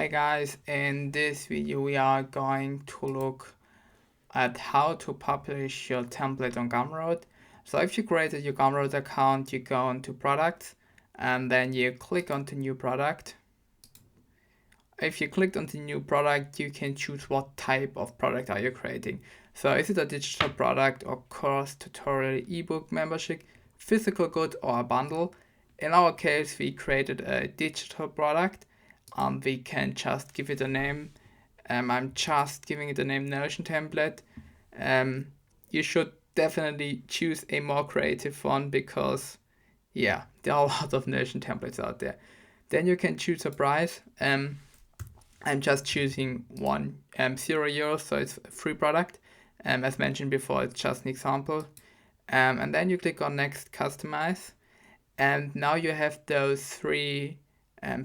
Hi guys, in this video we are going to look at how to publish your template on Gumroad. So if you created your Gumroad account, you go onto products and then you click onto new product. If you clicked on the new product, you can choose what type of product are you creating. So is it a digital product or course, tutorial, ebook, membership, physical good or a bundle? In our case, we created a digital product. We can just give it a name. I'm just giving it the name Notion template. You should definitely choose a more creative one because there are a lot of Notion templates out there. Then you can choose a price. I'm just choosing one, €0, so it's a free product. As mentioned before, it's just an example. And then you click on next, customize. And now you have those three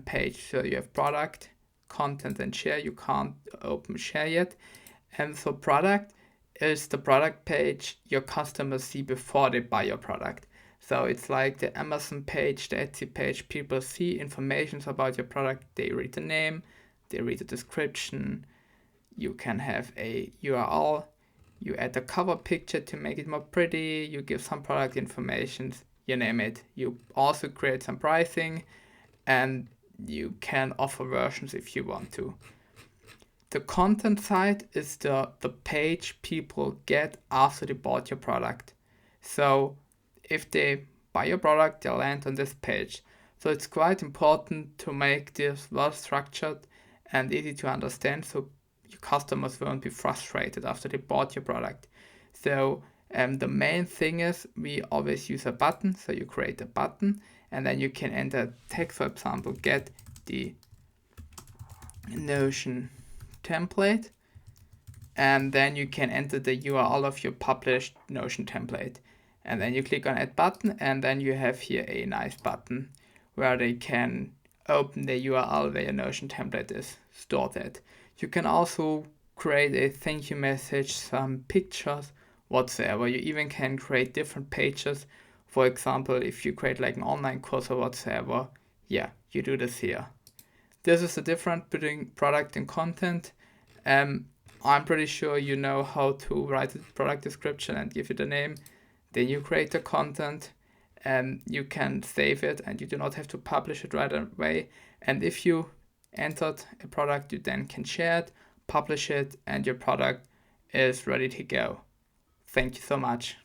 pages. So you have product, content, and share. You can't open share yet. And so product is the product page your customers see before they buy your product. So it's like the Amazon page, the Etsy page. People see information about your product. They read the name, they read the description. You can have a URL. You add a cover picture to make it more pretty. You give some product information, you name it. You also create some pricing and you can offer versions if you want to. The content side is the page people get after they bought your product. So if they buy your product, they'll land on this page. So it's quite important to make this well structured and easy to understand so your customers won't be frustrated after they bought your product. So the main thing is we always use a button. So you create a button and then you can enter text, for example, get the Notion template, and then you can enter the URL of your published Notion template. And then you click on add button and then you have here a nice button where they can open the URL where your Notion template is stored at. You can also create a thank you message, some pictures, whatsoever. You even can create different pages. For example, if you create like an online course or whatsoever, you do this here. This is the difference between product and content. I'm pretty sure you know how to write a product description and give it a name. Then you create the content and you can save it and you do not have to publish it right away. And if you entered a product, you then can share it, publish it, and your product is ready to go. Thank you so much.